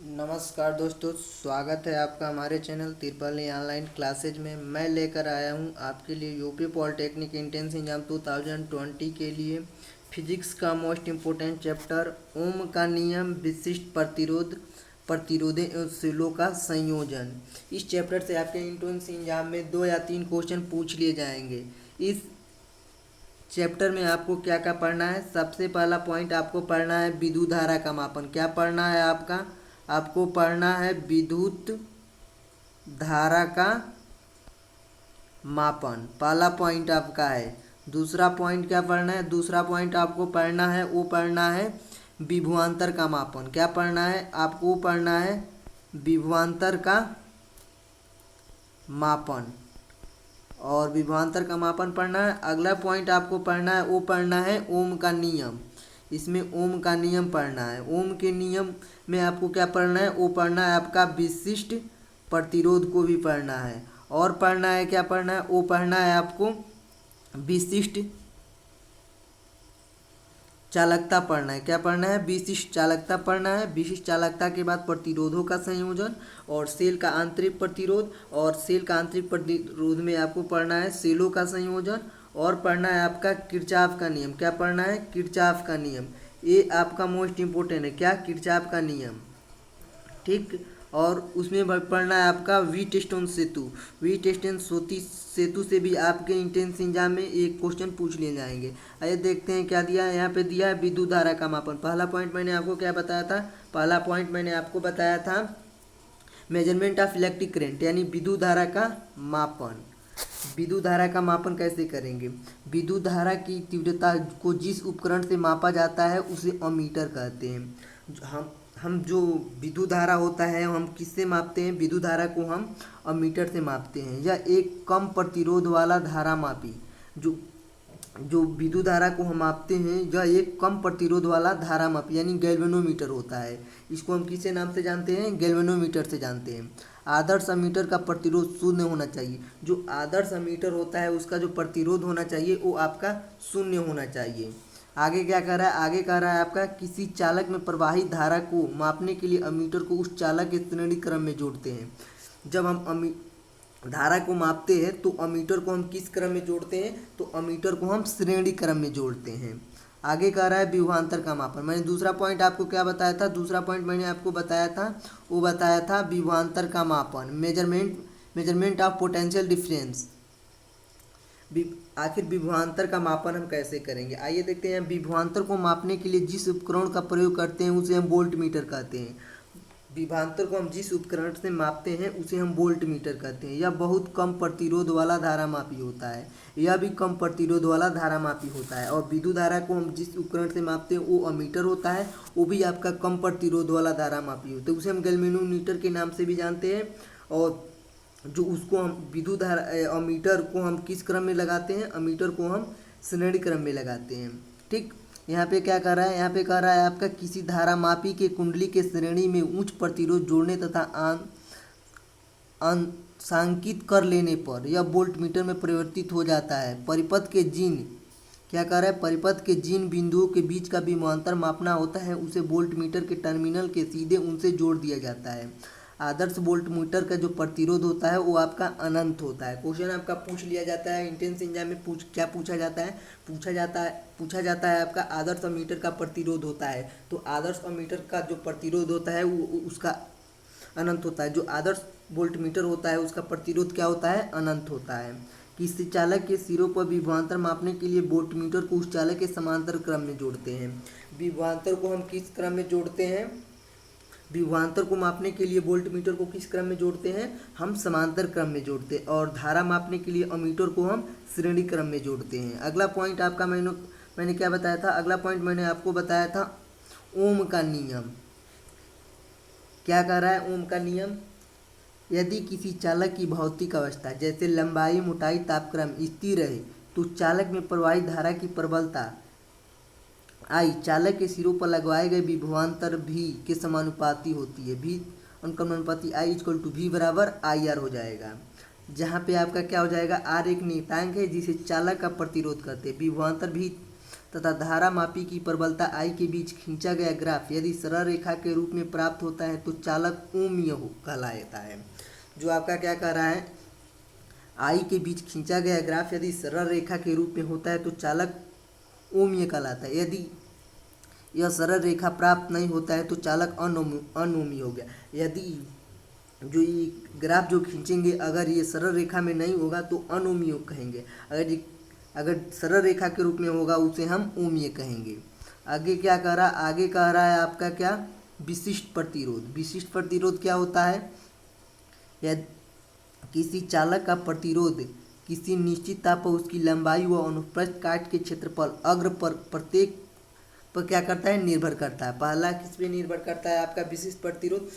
नमस्कार दोस्तों, स्वागत है आपका हमारे चैनल तिरपल ऑनलाइन क्लासेज में। मैं लेकर आया हूं आपके लिए यूपी पॉलिटेक्निक एंट्रेंस एग्जाम 2020 के लिए फिजिक्स का मोस्ट इम्पोर्टेंट चैप्टर ओम का नियम, विशिष्ट प्रतिरोध, प्रतिरोधे एवं सेलों का संयोजन। इस चैप्टर से आपके एंट्रेंस एग्जाम में 2 या 3 क्वेश्चन पूछ लिए जाएंगे। इस चैप्टर में आपको क्या क्या पढ़ना है? सबसे पहला पॉइंट आपको पढ़ना है विद्युत धारा का मापन। क्या पढ़ना है आपको पढ़ना है विद्युत धारा का मापन। पहला पॉइंट आपका है। दूसरा पॉइंट क्या पढ़ना है? दूसरा पॉइंट आपको पढ़ना है विभवांतर का मापन। क्या पढ़ना है? आपको पढ़ना है विभवांतर का मापन और विभवांतर का मापन पढ़ना है। अगला पॉइंट आपको पढ़ना है ओम का नियम। इसमें ओम का नियम पढ़ना है। ओम के नियम में आपको क्या पढ़ना है? वो पढ़ना है आपका विशिष्ट प्रतिरोध को भी पढ़ना है। और पढ़ना है, क्या पढ़ना है? वो पढ़ना है आपको विशिष्ट चालकता पढ़ना है। क्या पढ़ना है? विशिष्ट चालकता पढ़ना है। विशिष्ट चालकता के बाद प्रतिरोधों का संयोजन और सेल का आंतरिक प्रतिरोध, और सेल का आंतरिक प्रतिरोध में आपको पढ़ना है सेलों का संयोजन। और पढ़ना है आपका किरचॉफ का नियम। क्या पढ़ना है? किरचॉफ का नियम। ये आपका मोस्ट इम्पोर्टेंट है। क्या? किरचॉफ का नियम। ठीक। और उसमें पढ़ना है आपका वीटस्टोन सेतु। वीटस्टोन सेतु से भी आपके इंट्रेंस एग्जाम में एक क्वेश्चन पूछ लिए जाएंगे। आइए देखते हैं क्या दिया है। यहाँ पे दिया है विद्युत धारा का मापन। पहला पॉइंट मैंने आपको क्या बताया था? पहला पॉइंट मैंने आपको बताया था मेजरमेंट ऑफ इलेक्ट्रिक करंट, यानी विद्युत धारा का मापन। विद्युत धारा का मापन कैसे करेंगे? विद्युत धारा की तीव्रता को जिस उपकरण से मापा जाता है उसे अमीटर कहते हैं। हम जो विद्युत धारा होता है हम किससे मापते हैं? विद्युत धारा को हम अमीटर से मापते हैं। यह एक कम प्रतिरोध वाला धारा मापी जो जो विद्युत धारा को हम मापते हैं, यह एक कम प्रतिरोध वाला धारा मापी यानी गैल्वेनोमीटर होता है। इसको हम किसके नाम से जानते हैं? गैल्वेनोमीटर से जानते हैं। आदर्श अमीटर का प्रतिरोध शून्य होना चाहिए। जो आदर्श अमीटर होता है उसका जो प्रतिरोध होना चाहिए वो आपका शून्य होना चाहिए। आगे क्या कह रहा है? आगे कह रहा है आपका किसी चालक में प्रवाहित धारा को मापने के लिए अमीटर को उस चालक के श्रेणी क्रम में जोड़ते हैं। जब हम धारा को मापते हैं तो अमीटर को हम किस क्रम में जोड़ते हैं? तो अमीटर को हम श्रेणी क्रम में जोड़ते हैं। आगे कह रहा है विभवांतर का मापन। मैंने दूसरा पॉइंट आपको क्या बताया था? दूसरा पॉइंट मैंने आपको बताया था, वो बताया था विभवांतर का मापन, मेजरमेंट ऑफ पोटेंशियल डिफरेंस। आखिर विभवांतर का मापन हम कैसे करेंगे? आइए देखते हैं। विभवांतर को मापने के लिए जिस उपकरण का प्रयोग करते हैं उसे हम वोल्ट मीटर कहते हैं। विभवांतर को हम जिस उपकरण से मापते हैं उसे हम वोल्ट मीटर कहते हैं। यह बहुत कम प्रतिरोध वाला धारा मापी होता है। यह भी कम प्रतिरोध वाला धारा मापी होता है। और विद्युत धारा को हम जिस उपकरण से मापते हैं वो अमीटर होता है। वो भी आपका कम प्रतिरोध वाला धारा मापी होता है। उसे हम गैल्वेनोमीटर के नाम से भी जानते हैं। और जो उसको हम विद्युत धारा अमीटर को हम किस क्रम में लगाते हैं? अमीटर को हम श्रेणी क्रम में लगाते हैं। ठीक। यहाँ पे क्या कर रहा है? यहाँ पे कह रहा है आपका किसी धारा मापी के कुंडली के श्रेणी में उच्च प्रतिरोध जोड़ने तथा अंशांकित कर लेने पर यह वोल्ट मीटर में परिवर्तित हो जाता है। परिपथ के जिन क्या कर रहा है? परिपथ के जिन बिंदुओं के बीच का विभवांतर मापना होता है उसे वोल्ट मीटर के टर्मिनल के सीधे उनसे जोड़ दिया जाता है। आदर्श वोल्ट मीटर का जो प्रतिरोध होता है वो आपका अनंत होता है। क्वेश्चन आपका पूछ लिया जाता है इंट्रेंस एग्जाम में। क्या पूछा जाता है? पूछा जाता है आपका आदर्श अमीटर का प्रतिरोध होता है। तो आदर्श अमीटर का जो प्रतिरोध होता है वो उसका अनंत होता है। जो आदर्श वोल्ट मीटर होता है उसका प्रतिरोध क्या होता है? अनंत होता है। किसी चालक के सिरों पर विभवांतर मापने के लिए वोल्ट मीटर को उस चालक के समांतर क्रम में जोड़ते हैं। विभवांतर को हम किस क्रम में जोड़ते हैं? विभवांतर को मापने के लिए वोल्ट मीटर को किस क्रम में जोड़ते हैं? हम समांतर क्रम में जोड़ते हैं। और धारा मापने के लिए अमीटर को हम श्रेणी क्रम में जोड़ते हैं। अगला पॉइंट आपका मैंने क्या बताया था? अगला पॉइंट मैंने आपको बताया था ओम का नियम। क्या कह रहा है? ओम का नियम, यदि किसी चालक की भौतिक अवस्था जैसे लंबाई, मोटाई, तापक्रम स्थिर रहे तो चालक में प्रवाहित धारा की प्रबलता आई चालक के सिरों पर लगवाए गए विभवांतर भी के समानुपाती होती है। भी अनुपाती आई इक्वल टू भी बराबर आई आर हो जाएगा। जहाँ पे आपका क्या हो जाएगा? आर एक नियतांक है जिसे चालक का प्रतिरोध करते हैं। विभवांतर भी तथा धारामापी की प्रबलता I के बीच खींचा गया ग्राफ यदि सरल रेखा के रूप में प्राप्त होता है तो चालक ओमीय कहलाता है। जो आपका क्या कह रहा है, I के बीच खींचा गया ग्राफ यदि सरल रेखा के रूप में होता है तो चालक ओमीय कहलाता है। यदि यह सरल रेखा प्राप्त नहीं होता है तो चालक अनोमीय हो गया। यदि जो ये ग्राफ जो खींचेंगे अगर ये सरल रेखा में नहीं होगा तो अनोमीय कहेंगे, अगर सरल रेखा के रूप में होगा उसे हम ओमीय कहेंगे। आगे क्या कह रहा है, आगे कह रहा है आपका क्या, विशिष्ट प्रतिरोध। विशिष्ट प्रतिरोध क्या होता है, यदि किसी चालक का प्रतिरोध किसी निश्चित ताप पर उसकी लंबाई व अनुप्रस्थ काट के क्षेत्रफल अग्र पर प्रत्येक पर क्या करता है, निर्भर करता है। पहला किस पे निर्भर करता है आपका विशिष्ट प्रतिरोध,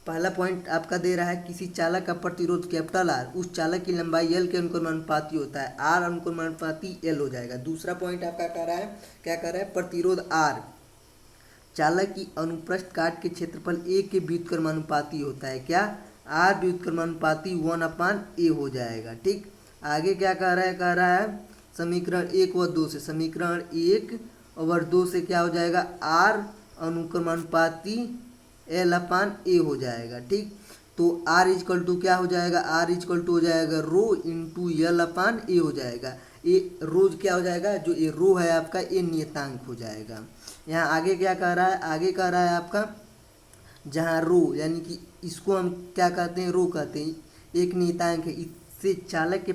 पहला पॉइंट आपका दे रहा है किसी चालक का प्रतिरोध कैपिटल आर उस चालक की लंबाई एल के अनुक्रमानुपाती होता है, आर अनुक्रमानुपाती एल हो जाएगा। दूसरा पॉइंट आपका कह रहा है, क्या कह रहा है, प्रतिरोध आर चालक की अनुप्रस्थ काट के क्षेत्रफल ए के व्युत्क्रमानुपाती होता है। क्या, आर व्युत्क्रमानुपाती 1/a हो जाएगा। ठीक, आगे क्या कह रहा है, कह रहा है समीकरण 1 व 2 से, समीकरण 1 और 2 से क्या हो जाएगा, आर अनुक्रमानुपाती L/A हो जाएगा। ठीक, तो R इजकल टू क्या हो जाएगा, R इजकल टू हो जाएगा रो इंटू L/A हो जाएगा। ये रोज क्या हो जाएगा, जो ये रो है आपका ये नियतांक हो जाएगा। यहाँ आगे क्या कह रहा है, आगे कह रहा है आपका जहाँ रो यानी कि इसको हम क्या कहते हैं, रो कहते हैं, एक नियतांक है, इससे चालक के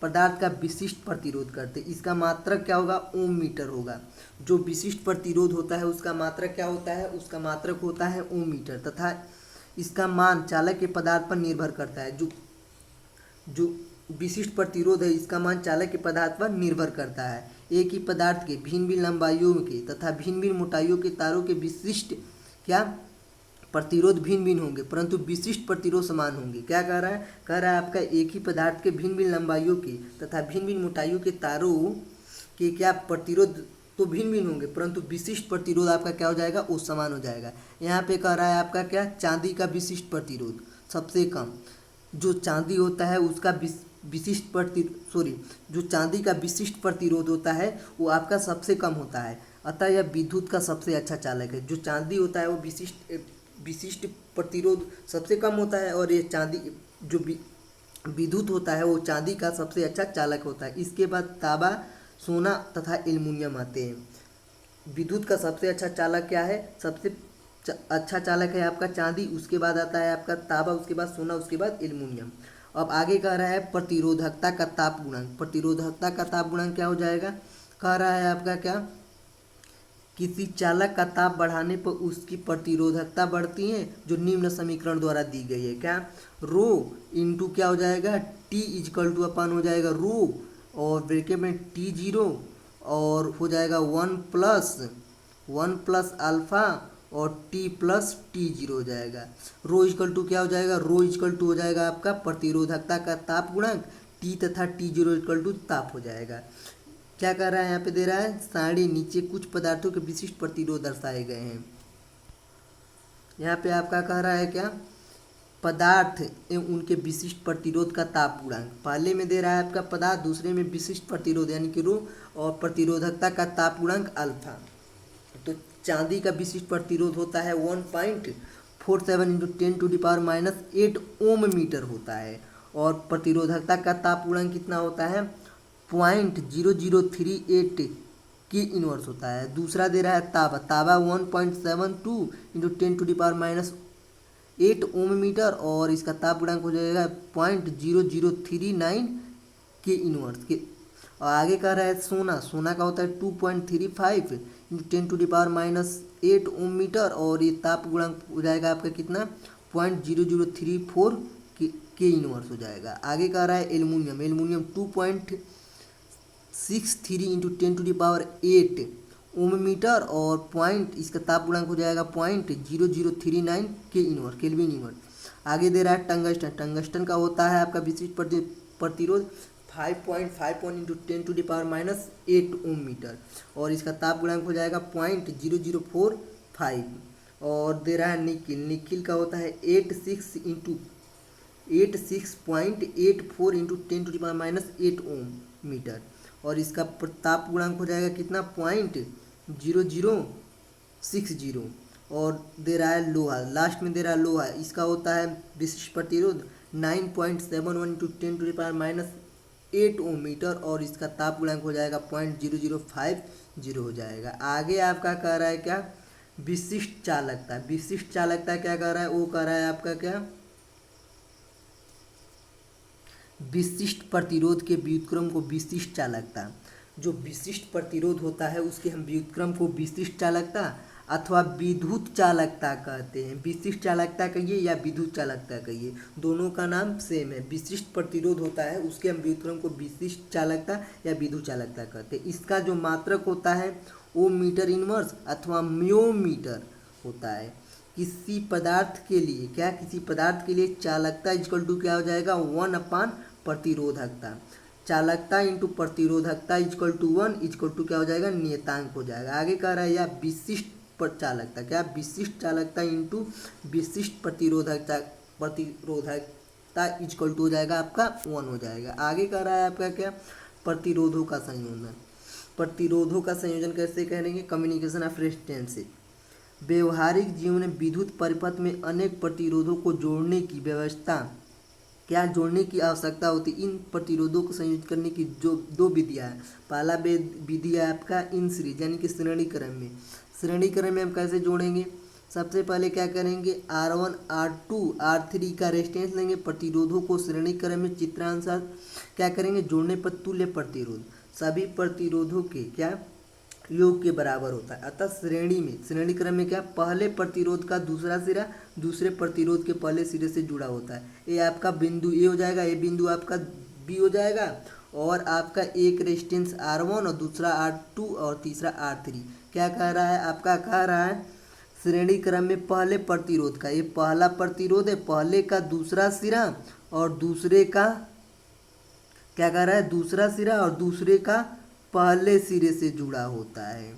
पदार्थ का विशिष्ट प्रतिरोध करते, इसका मात्रक क्या होगा, ओम मीटर होगा। जो विशिष्ट प्रतिरोध होता है उसका मात्रक क्या होता है, उसका मात्रक होता है ओम मीटर, तथा इसका मान चालक के पदार्थ पर निर्भर करता है। जो विशिष्ट प्रतिरोध है इसका मान चालक के पदार्थ पर निर्भर करता है। एक ही पदार्थ के भिन्न भिन्न लंबाइयों के तथा भिन्न भिन्न मोटाइयों के तारों के विशिष्ट क्या प्रतिरोध भिन्न भिन्न होंगे परंतु विशिष्ट प्रतिरोध समान होंगे। क्या कह रहा है, कह रहा है आपका एक ही पदार्थ के भिन्न भिन्न लंबाइयों के तथा भिन्न भिन्न मोटाइयों के तारों के क्या प्रतिरोध तो भिन्न भिन्न होंगे परंतु विशिष्ट प्रतिरोध आपका क्या हो जाएगा, वो समान हो जाएगा। यहाँ पे कह रहा है आपका क्या, चांदी का विशिष्ट प्रतिरोध सबसे कम, जो चांदी होता है उसका जो चांदी का विशिष्ट प्रतिरोध होता है वो आपका सबसे कम होता है, अतः यह विद्युत का सबसे अच्छा चालक है। जो चांदी होता है वो विशिष्ट प्रतिरोध सबसे कम होता है और ये चांदी जो विद्युत होता है वो चांदी का सबसे अच्छा चालक होता है। इसके बाद तांबा, सोना तथा एल्युमिनियम आते हैं। विद्युत का सबसे अच्छा चालक क्या है, सबसे अच्छा चालक है आपका चांदी, उसके बाद आता है आपका तांबा, उसके बाद सोना, उसके बाद एल्युमिनियम। अब आगे कह रहा है प्रतिरोधकता का ताप गुणांक। प्रतिरोधकता का ताप गुणांक क्या हो जाएगा, कह रहा है आपका क्या, किसी चालक का ताप बढ़ाने पर उसकी प्रतिरोधकता बढ़ती है जो निम्न समीकरण द्वारा दी गई है। क्या, रो इंटू क्या हो जाएगा, टी इजकल टू अपन हो जाएगा रो और ब्रैकेट में T0 और हो जाएगा 1 प्लस अल्फ़ा और T प्लस T0 हो जाएगा। रो इजकल टू क्या हो जाएगा, रो इजकल टू हो जाएगा आपका प्रतिरोधकता का ताप गुणांक, T तथा T0 इजकल टू ताप हो जाएगा। क्या कर रहा है, यहाँ पे दे रहा है सारणी, नीचे कुछ पदार्थों के विशिष्ट प्रतिरोध दर्शाए गए हैं। यहाँ पे आपका कह रहा है क्या, पदार्थ एवं उनके विशिष्ट प्रतिरोध का ताप गुणांक। पहले में दे रहा है आपका पदार्थ, दूसरे में विशिष्ट प्रतिरोध यानी कि रो और प्रतिरोधकता का ताप गुणांक अल्फा। तो चांदी का विशिष्ट प्रतिरोध होता है 1.47 × 10⁻⁸ ओम मीटर होता है और प्रतिरोधकता का ताप गुणांक कितना होता है, 0.0038 के इनवर्स होता है। दूसरा दे रहा है तांबा 1.72 × 10⁻⁸ ओम मीटर और इसका ताप गुणांक हो जाएगा 0.0039 के इनवर्स के। और आगे कह रहा है सोना का होता है 2.35 × 10⁻⁸ ओम मीटर और ये ताप गुणांक हो जाएगा आपका कितना, 0.0034 के इनवर्स हो जाएगा। आगे कह रहा है एल्युमिनियम 2.63 × 10⁸ ओम मीटर और इसका ताप गुणांक हो जाएगा 0.0039 के इनवर्स केल्विन इनवर्स। आगे दे रहा है टंगस्टन का होता है आपका विशिष्ट प्रतिरोध 5.51 × 10⁻⁸ ओम मीटर और इसका ताप गुणांक हो जाएगा 0.0045। और दे रहा है निकिल का होता है 86.84 × 10⁻⁸ ओम मीटर और इसका ताप गुणांक हो जाएगा कितना 0.0060 और दे रहा है लोहा, लास्ट में दे रहा है लोहा, इसका होता है विशिष्ट प्रतिरोध 9.71 × 10⁻⁻8 ओम मीटर और इसका ताप गुणांक हो जाएगा 0.0050 हो जाएगा। आगे आपका कह रहा है क्या विशिष्ट चालकता, विशिष्ट चालकता क्या कह रहा है, वो कह रहा है आपका क्या विशिष्ट प्रतिरोध के व्युत्क्रम को विशिष्ट चालकता, जो विशिष्ट प्रतिरोध होता है उसके हम व्युत्क्रम को विशिष्ट चालकता अथवा विद्युत चालकता कहते हैं। विशिष्ट चालकता कहिए या विद्युत चालकता कहिए, दोनों का नाम सेम है। विशिष्ट प्रतिरोध होता है उसके हम व्युत्क्रम को विशिष्ट चालकता या विद्युत चालकता कहते हैं। इसका जो मात्रक होता है वो मीटर इनवर्स अथवा म्योमीटर होता है। किसी पदार्थ के लिए क्या, किसी पदार्थ के लिए चालकता इक्वल टू क्या हो जाएगा 1 प्रतिरोधकता, चालकता इंटू प्रतिरोधकता इक्वल टू 1 इक्वल टू क्या हो जाएगा नियतांक हो जाएगा। आगे कह रहा है या विशिष्ट चालकता, क्या विशिष्ट चालकता इंटू विशिष्ट प्रतिरोधकता इक्वल टू हो जाएगा आपका 1 हो जाएगा। आगे कह रहा है आपका क्या प्रतिरोधों का संयोजन, प्रतिरोधों का संयोजन कैसे करेंगे कम्युनिकेशन ऑफ रेजिस्टेंस से। व्यवहारिक जीवन में विद्युत परिपथ में अनेक प्रतिरोधों को जोड़ने की व्यवस्था क्या जोड़ने की आवश्यकता होती है। इन प्रतिरोधों को संयोजित करने की जो दो विधियाँ हैं, पहला विधि है आपका इन सीरीज यानी कि श्रेणी क्रम में। श्रेणी क्रम में हम कैसे जोड़ेंगे, सबसे पहले क्या करेंगे R1 R2 R3 का रेजिस्टेंस लेंगे, प्रतिरोधों को श्रेणी क्रम में चित्रानुसार क्या करेंगे जोड़ने पर तुल्य प्रतिरोध सभी प्रतिरोधों के क्या योग के बराबर होता है। अतः श्रेणी क्रम में क्या पहले प्रतिरोध का दूसरा सिरा दूसरे प्रतिरोध के पहले सिरे से जुड़ा होता है। ये आपका बिंदु ए हो जाएगा, ये बिंदु आपका बी हो जाएगा और आपका एक रेजिस्टेंस R1 और दूसरा R2 और तीसरा R3। क्या कह रहा है आपका, कह रहा है श्रेणी क्रम में पहले प्रतिरोध का, ये पहला प्रतिरोध है, पहले का दूसरा सिरा और दूसरे का क्या कह रहा है दूसरा सिरा और दूसरे का पहले सिरे से जुड़ा होता है।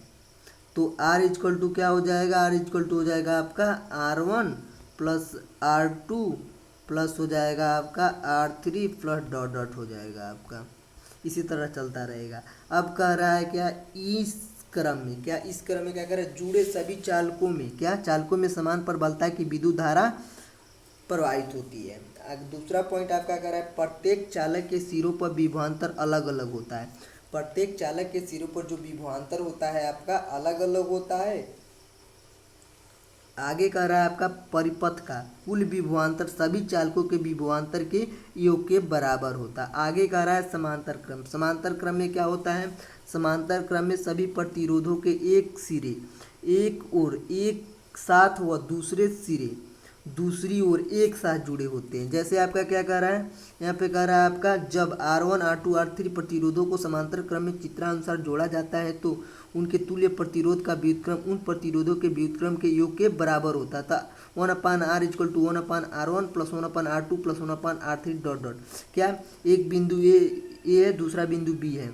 तो R इक्वल टू क्या हो जाएगा, R इक्वल टू हो जाएगा आपका R1 प्लस R2 प्लस हो जाएगा आपका R3 प्लस डॉट डॉट हो जाएगा आपका, इसी तरह चलता रहेगा। अब कह रहा है क्या इस क्रम में, क्या इस क्रम में क्या कर रहा है जुड़े सभी चालकों में क्या चालकों में समान प्रबलता की विद्युत धारा प्रवाहित होती है। दूसरा पॉइंट आपका कह रहा है प्रत्येक चालक के सिरों पर विभवांतर अलग अलग होता है। प्रत्येक चालक के सिरों पर जो विभवांतर होता है आपका अलग अलग होता है। आगे कह रहा है आपका परिपथ का कुल विभवांतर सभी चालकों के विभवांतर के योग के बराबर होता है। आगे कह रहा है समांतर क्रम, समांतर क्रम में क्या होता है, समांतर क्रम में सभी प्रतिरोधों के एक सिरे एक और एक साथ व दूसरे सिरे दूसरी ओर एक साथ जुड़े होते हैं। जैसे आपका क्या कह रहा है, यहाँ पे कह रहा है आपका जब R1 R2 R3 प्रतिरोधों को समांतर क्रम में चित्रानुसार जोड़ा जाता है तो उनके तुल्य प्रतिरोध का व्युत्क्रम उन प्रतिरोधों के व्युत्क्रम के योग के बराबर होता था। 1/R equal to 1/R1 plus 1/R2 plus 1/R3 dot dot. क्या एक बिंदु ए है, दूसरा बिंदु बी है।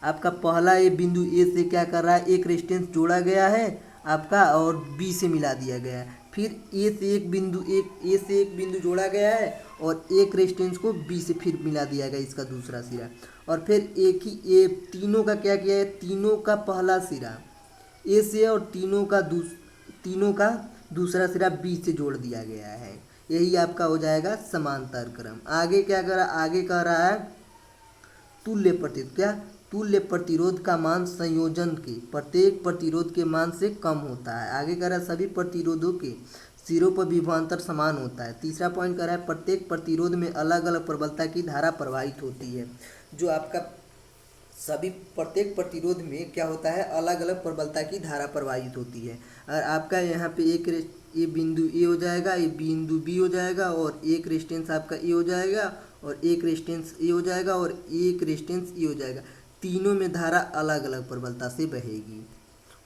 आपका पहला ये बिंदु ए से क्या कर रहा है एक रेजिस्टेंस जोड़ा गया है आपका और बी से मिला दिया गया है। फिर ए से एक बिंदु जोड़ा गया है और एक रेजिस्टेंस को बी से फिर मिला दिया गया इसका दूसरा सिरा। और फिर एक ही ए तीनों का क्या किया है, तीनों का पहला सिरा ए से और तीनों का दूसरा सिरा बी से जोड़ दिया गया है। यही आपका हो जाएगा समांतर क्रम। आगे क्या कर रहा है, आगे कह रहा है तुल्य प्रतिरोध, क्या तुल्य प्रतिरोध का मान संयोजन के प्रत्येक प्रतिरोध के मान से कम होता है। आगे कह रहा है सभी प्रतिरोधों के सिरों पर विभवांतर समान होता है। तीसरा पॉइंट कह रहा है प्रत्येक प्रतिरोध में अलग अलग प्रबलता की धारा प्रवाहित होती है। जो आपका सभी प्रत्येक प्रतिरोध में क्या होता है अलग अलग प्रबलता की धारा प्रवाहित होती है। और आपका यहाँ पे ये बिंदु ए हो जाएगा, ये बिंदु बी हो जाएगा और एक रेजिस्टेंस आपका ए हो जाएगा और एक रेजिस्टेंस ए हो जाएगा और एक रेजिस्टेंस ए हो जाएगा। तीनों में धारा अलग अलग प्रबलता से बहेगी,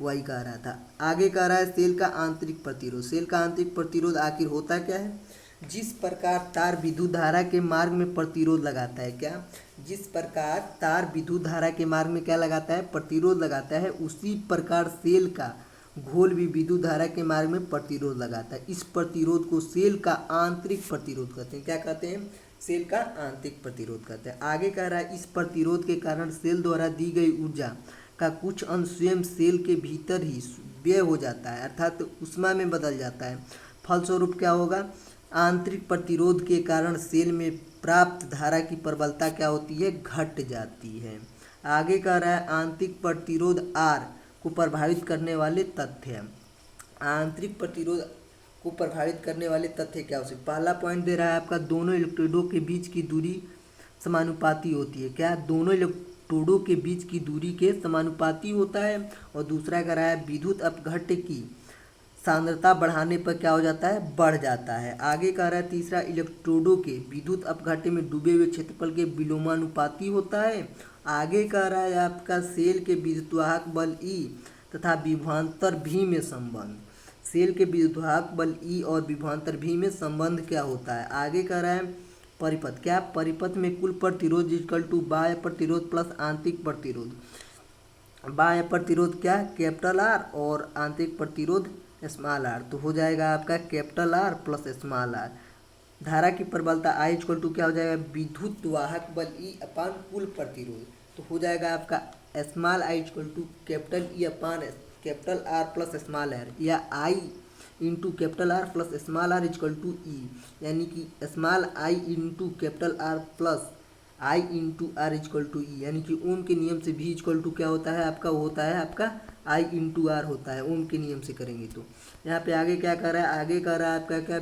वही कह रहा था। आगे कह रहा है सेल का आंतरिक प्रतिरोध। सेल का आंतरिक प्रतिरोध आखिर होता क्या है, जिस प्रकार तार विद्युत धारा के मार्ग में प्रतिरोध लगाता है, क्या जिस प्रकार तार विद्युत धारा के मार्ग में क्या लगाता है प्रतिरोध लगाता है, उसी प्रकार सेल का घोल भी विद्युत धारा के मार्ग में प्रतिरोध लगाता है। इस प्रतिरोध को सेल का आंतरिक प्रतिरोध कहते हैं। क्या कहते हैं, सेल का आंतरिक प्रतिरोध कहते हैं। आगे कह रहा है इस प्रतिरोध के कारण सेल द्वारा दी गई ऊर्जा का कुछ अंश स्वयं सेल के भीतर ही व्यय हो जाता है, अर्थात ऊष्मा में बदल जाता है। फलस्वरूप क्या होगा, आंतरिक प्रतिरोध के कारण सेल में प्राप्त धारा की प्रबलता क्या होती है, घट जाती है। आगे कह रहा है आंतरिक प्रतिरोध आर को प्रभावित करने वाले तथ्य। आंतरिक प्रतिरोध को प्रभावित करने वाले तथ्य क्या हो सकते। पहला पॉइंट दे रहा है आपका दोनों इलेक्ट्रोडों के बीच की दूरी समानुपाती होती है। क्या, दोनों इलेक्ट्रोडों के बीच की दूरी के समानुपाती होता है। और दूसरा कह रहा है विद्युत अपघट्य की सांद्रता बढ़ाने पर क्या हो जाता है, बढ़ जाता है। आगे कह रहा है तीसरा इलेक्ट्रोडों के विद्युत अपघट्य में डूबे हुए क्षेत्रफल के विलोमानुपाती होता है। आगे कह रहा है आपका सेल के विद्युतवाहक बल ई तथा विभवांतर भी में संबंध। सेल के विद्युतवाहक बल ई और विभवांतर भी में संबंध क्या होता है। आगे कह रहा है परिपथ। क्या, परिपथ में कुल प्रतिरोध इक्वल टू बाह्य प्रतिरोध प्लस आंतरिक प्रतिरोध। बाह्य प्रतिरोध क्या, कैपिटल आर, और आंतरिक प्रतिरोध स्मॉल आर। तो हो जाएगा आपका capital R plus small R. धारा की प्रबलता आई इक्वल टू क्या हो जाएगा, विद्युत वाहक बल ई अपान कुल प्रतिरोध। तो हो जाएगा आपका small I equal to capital E upon capital R plus small R, या I into capital R plus small R equal to E, यानी कि small I into capital R plus I into R equal to E, यानी कि ओम के नियम से भी equal to क्या होता है आपका, वो होता है आपका आई इंटू आर होता है, ओम के नियम से करेंगे। तो यहाँ पे आगे क्या कर रहा है, आगे कर रहा है आपका क्या,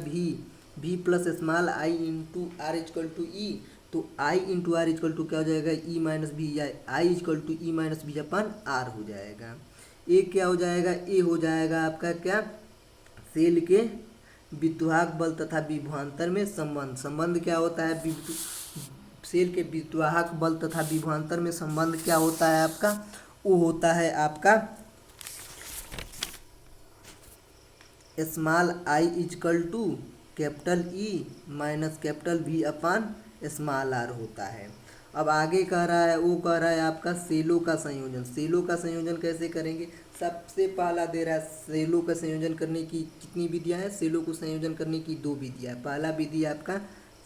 भी plus small I into R equal to E. तो I into R equal to क्या हो जाएगा, ई माइनस बी, या I equal to E minus B upon R हो जाएगा। ए क्या हो जाएगा, ए हो जाएगा आपका क्या, सेल के विद्युतवाहक बल तथा विभवांतर में संबंध। संबंध क्या होता है, सेल के विद्युतवाहक बल तथा विभवांतर में संबंध क्या होता है आपका, वो होता है आपका small I equal to capital E minus capital V upon small R होता है। अब आगे कह रहा है, वो कह रहा है आपका सेलों का संयोजन। सेलों का संयोजन कैसे करेंगे, सबसे पहला दे रहा है सेलों का संयोजन करने की कितनी विधियां हैं, सेलों को संयोजन करने की दो विधियां हैं। पहला विधि है आपका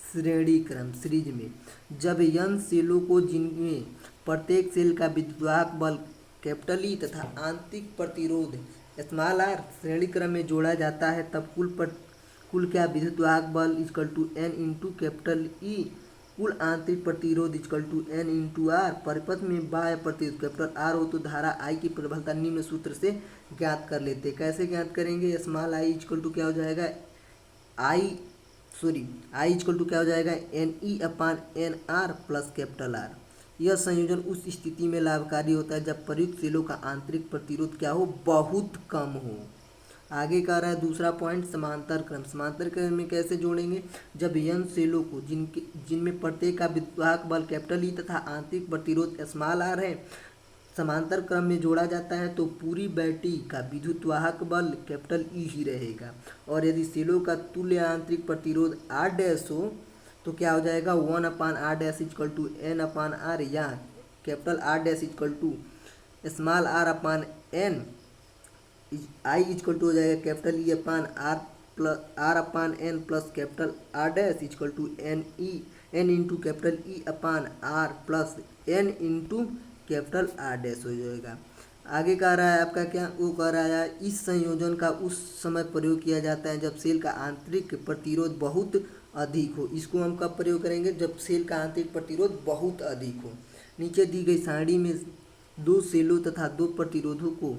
श्रेणी क्रम, सीरीज में, जब n सेलों को जिनमें प्रत्येक सेल का विद्युतवाहक बल कैपिटल ई तथा आंतरिक प्रतिरोध स्मॉल आर श्रेणी क्रम में जोड़ा जाता है, तब कुल क्या विद्युतवाहक बल equal to N into capital E, कुल आंतरिक प्रतिरोध equal to N into R. परिपथ में बाह्य प्रतिरोध कैपिटल आर हो तो धारा आई की प्रबलता निम्न सूत्र से ज्ञात कर लेते। कैसे ज्ञात करेंगे, स्मॉल आई इक्वल टू क्या हो जाएगा, आई इक्वल टू क्या हो जाएगा, N E upon N R plus capital R. यह संयोजन उस स्थिति में लाभकारी होता है जब प्रयुक्त सेलों का आंतरिक प्रतिरोध क्या हो, बहुत कम हो। आगे कह रहा है दूसरा पॉइंट समांतर क्रम। समांतर क्रम में कैसे जोड़ेंगे, जब n सेलों को जिनमें प्रत्येक का विद्युतवाहक बल कैपिटल ई तथा आंतरिक प्रतिरोध स्मॉल आर है समांतर क्रम में जोड़ा जाता है तो पूरी बैटरी का विद्युतवाहक बल कैपिटल ई ही रहेगा। और यदि सेलों का तुल्य आंतरिक प्रतिरोध आर डैश हो तो क्या हो जाएगा, 1 upon R dash equal to N upon R, या capital R dash equal to small R upon N, I equal to हो जाएगा capital E upon R plus R upon N plus capital R dash equal to N into capital E upon R plus N into capital R dash हो जाएगा। आगे कह रहा है आपका क्या, वो कह रहा है इस संयोजन का उस समय प्रयोग किया जाता है जब सेल का आंतरिक प्रतिरोध बहुत अधिक हो। इसको हम कब प्रयोग करेंगे, जब सेल का आंतरिक प्रतिरोध बहुत अधिक हो। नीचे दी गई सारणी में दो सेलों तथा दो प्रतिरोधों को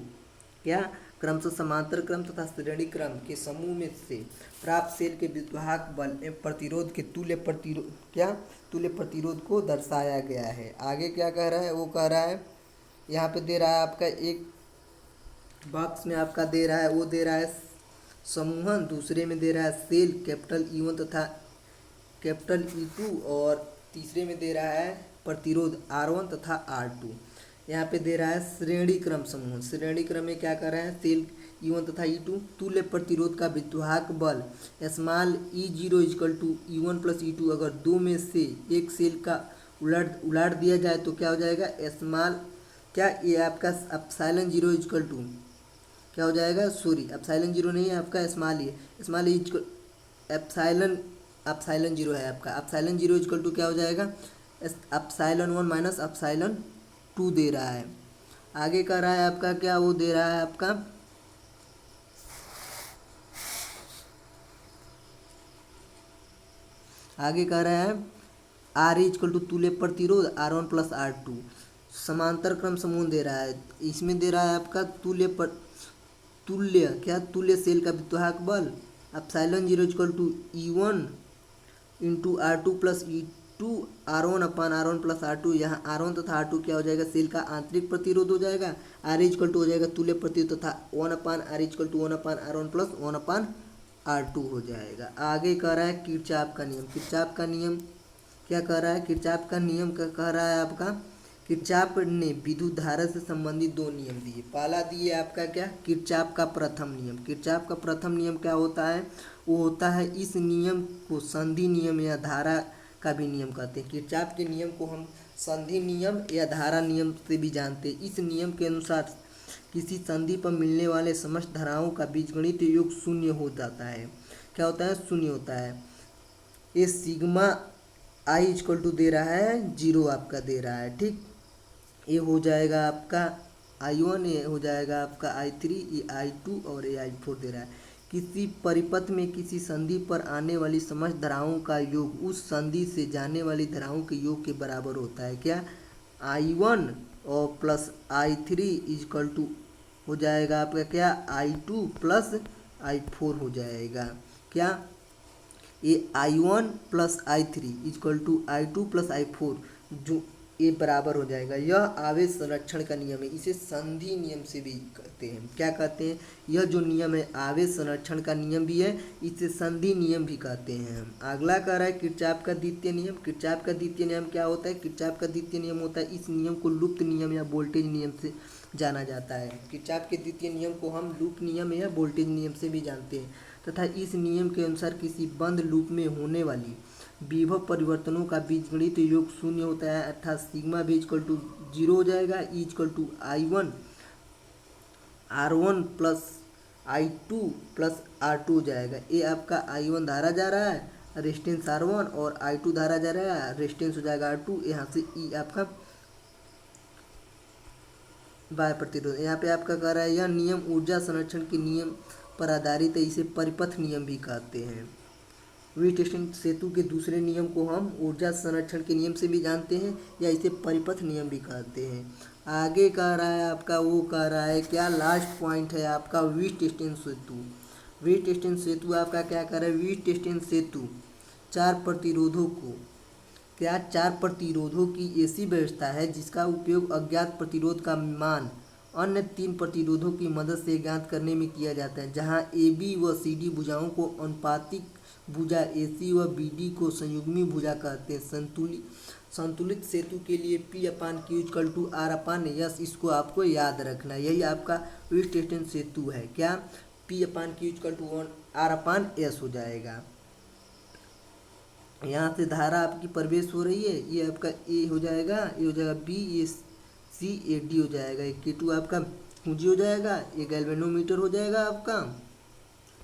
क्या क्रमशः समांतर क्रम तथा श्रेणी क्रम के समूह में से प्राप्त सेल के विद्युतवाहक बल एवं प्रतिरोध के तुल्य प्रतिरोध को दर्शाया गया है। आगे क्या कह रहा है, वो कह रहा है यहाँ पे दे रहा है आपका एक बॉक्स में आपका दे रहा है, वो दे रहा है समूहन, दूसरे में दे रहा है सेल कैपिटल ई1 तथा कैपिटल ई2, और तीसरे में दे रहा है प्रतिरोध R1 तथा R2। यहाँ पे दे रहा है श्रेणी क्रम समूह। श्रेणी क्रम में क्या कर रहा है, सेल E1 तथा E2 तुल्य प्रतिरोध का विद्युतवाहक बल small E0 equal to E1 plus E2। अगर दो में से एक सेल का उलाट दिया जाए तो क्या हो जाएगा, स्मॉल क्या, ये आपका एप्सिलॉन 0 इक्वल टू क्या हो जाएगा, एप्सिलॉन 0 नहीं है आपका small E, small E epsilon epsilon zero है आपका। एप्सिलॉन जीरो इक्वल टू क्या हो जाएगा, epsilon one minus epsilon two दे रहा है। आगे कर रहा है आपका क्या, वो दे रहा है आपका आगे कह रहा है आर इक्वल टू तुल्य प्रतिरोध R one plus R two, समांतर क्रम समूह दे रहा है। इसमें दे रहा है आपका तुल्य क्या, तुल्य सेल का विद्युत बल epsilon zero equal to E one into R two plus E two R one upon R one plus R two. यहाँ आर वन तथा आर टू क्या हो जाएगा, सेल का आंतरिक प्रतिरोध हो जाएगा। आर इक्वल टू हो जाएगा तुल्य प्रतिरोध तथा one upon R equal to one upon R one plus one upon R two हो जाएगा। आगे कह रहा है किरचॉफ का नियम। किरचॉफ का नियम क्या कह रहा है, किरचॉफ का नियम क्या कह रहा है आपका, किरचॉफ ने विद्युत धारा से संबंधित दो नियम दिए। पहला दिए आपका क्या, किरचॉफ का प्रथम नियम। किरचॉफ का प्रथम नियम क्या होता है, वो होता है, इस नियम को संधि नियम या धारा का भी नियम कहते हैं। किरचॉफ के नियम को हम संधि नियम या धारा नियम से भी जानते हैं। इस नियम के अनुसार किसी संधि पर मिलने वाले समस्त धाराओं का बीजगणित योग शून्य हो जाता है। क्या होता है, शून्य होता है। ये सिग्मा आई इक्वल टू दे रहा है जीरो आपका दे रहा है, ठीक। ये हो जाएगा आपका आई वन, ये हो जाएगा आपका आई थ्री, ये आई टू और ये आई फोर दे रहा है। किसी परिपथ में किसी संधि पर आने वाली समस्त धाराओं का योग उस संधि से जाने वाली धाराओं के योग के बराबर होता है। क्या, आई वन और plus I three equal to हो जाएगा आपका क्या, I two plus I four हो जाएगा। क्या, ये I one plus I three equal to I two plus I four, जो ये बराबर हो जाएगा। यह आवेश संरक्षण का नियम है। इसे संधि नियम से भी कहते हैं। क्या कहते हैं, यह जो नियम है आवेश संरक्षण का नियम भी है, इसे संधि नियम भी कहते हैं हम। अगला कह रहा है किरचॉफ का द्वितीय नियम। किरचॉफ का द्वितीय नियम क्या होता है, किरचॉफ का द्वितीय नियम होता है, इस नियम को लूप नियम या वोल्टेज नियम से जाना जाता है। किरचॉफ के द्वितीय नियम को हम लूप नियम या वोल्टेज नियम से भी जानते हैं तथा इस नियम के अनुसार किसी बंद लूप में होने वाली विभव परिवर्तनों का बीजगणित योग शून्य होता है, अर्थात सिग्मा भी इक्वल टू जीरो हो जाएगा। E equal to I one R one plus I two plus R two हो जाएगा। ये आपका आई वन धारा जा रहा है, रेजिस्टेंस आर वन, और आई टू धारा जा रहा है, रेजिस्टेंस हो जाएगा आर टू। यहाँ से ई आपका बाह्य प्रतिरोध। यहाँ पे आपका कह रहा है यह नियम ऊर्जा संरक्षण के नियम पर आधारित है, इसे परिपथ नियम भी कहते हैं। वीटस्टीन सेतु के दूसरे नियम को हम ऊर्जा संरक्षण के नियम से भी जानते हैं या इसे परिपथ नियम भी कहते हैं। आगे कह रहा है आपका, वो कह रहा है क्या, लास्ट पॉइंट है आपका वीटस्टीन सेतु। वीटस्टीन सेतु आपका क्या कर रहा है, वीटस्टीन सेतु चार प्रतिरोधों को क्या, चार प्रतिरोधों की ऐसी व्यवस्था है जिसका उपयोग अज्ञात प्रतिरोध का मान अन्य तीन प्रतिरोधों की मदद से ज्ञात करने में किया जाता है, जहां ए बी व सी डी भुजाओं को अनुपातिक भुजा ए सी व बी डी को संयुग्मी भुजा कहते हैं। संतुलित सेतु के लिए P upon Q equal to R upon S, इसको आपको याद रखना है। यही आपका वीटस्टीन सेतु है। क्या, P upon Q equal to R upon S हो जाएगा। यहाँ से धारा आपकी प्रवेश हो रही है, ये आपका ए हो जाएगा, ये हो जाएगा बी, ये सी, ए डी हो जाएगा, के टू आपका पूंजी हो जाएगा, ये गैल्वेनोमीटर हो जाएगा आपका।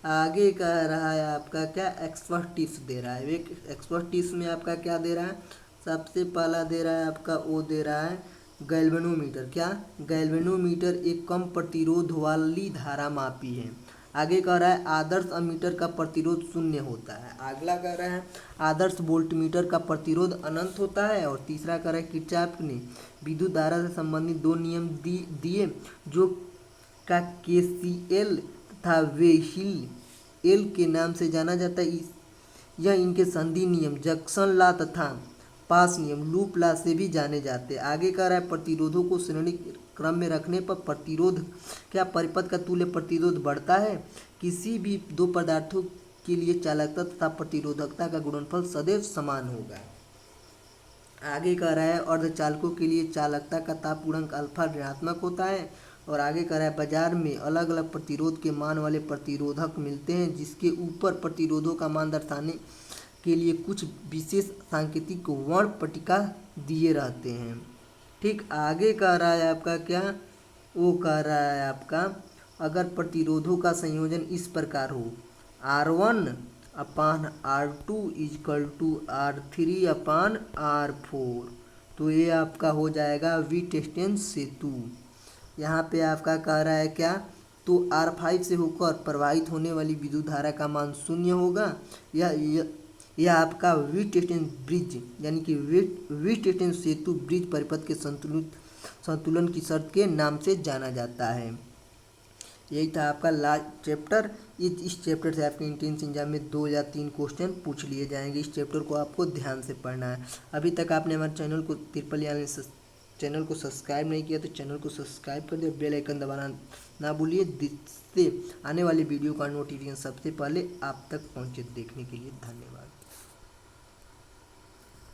आगे कह रहा है आपका क्या, एक्सपर्टीज दे रहा है। एक एक्सपर्टीज में आपका क्या दे रहा है, सबसे पहला दे रहा है आपका वो दे रहा है गैल्वेनोमीटर। क्या, गैल्वेनोमीटर एक कम प्रतिरोध वाली धारा मापी है। आगे कह रहा है आदर्श अमीटर का प्रतिरोध शून्य होता है। अगला कह रहा है आदर्श वोल्टमीटर का प्रतिरोध अनंत होता है। और तीसरा कह रहा है किरचॉफ ने विद्युत धारा से संबंधित दो नियम दिए जो का KCL तथा वेहिल एल के नाम से जाना जाता है। यह इनके संधि नियम, जंक्शन लॉ तथा पास नियम, लूप लॉ से भी जाने जाते हैं। आगे कह रहा है प्रतिरोधों को श्रेणी क्रम में रखने पर प्रतिरोध क्या, परिपथ का तुल्य प्रतिरोध बढ़ता है। किसी भी दो पदार्थों के लिए चालकता तथा प्रतिरोधकता का गुणनफल सदैव समान होगा। आगे कह रहा है अर्धचालकों के लिए चालकता का ताप गुणांक अल्फा ऋणात्मक होता है। और आगे कह रहा है बाजार में अलग अलग प्रतिरोध के मान वाले प्रतिरोधक मिलते हैं, जिसके ऊपर प्रतिरोधों का मान दर्शाने के लिए कुछ विशेष सांकेतिक वर्ण पट्टिका दिए रहते हैं। ठीक, आगे कह रहा है आपका क्या, वो कह रहा है आपका अगर प्रतिरोधों का संयोजन इस प्रकार हो, R1 R2 = R3/R4। तो ये आपका हो जाएगा वीटस्टेन सेतु। यहाँ पे आपका कह रहा है क्या, तो R5 से होकर प्रवाहित होने वाली विद्युत धारा का मान 0 होगा। यह आपका वीटस्टेन ब्रिज यानी कि वीटस्टेन सेतु ब्रिज परिपथ के संतुलन की शर्त के नाम से जाना जाता है। यही था आपका लास्ट चैप्टर। इस चैप्टर से आपके एंट्रेंस एग्जाम में 2 या 3 क्वेश्चन पूछ लिए जाएंगे। इस चैप्टर को आपको ध्यान से पढ़ना है। अभी तक आपने हमारे चैनल को चैनल को सब्सक्राइब नहीं किया तो चैनल को सब्सक्राइब कर दे, बेल आइकन दबाना ना भूलिए, जिससे आने वाले वीडियो का नोटिफिकेशन सबसे पहले आप तक पहुंचे। देखने के लिए धन्यवाद।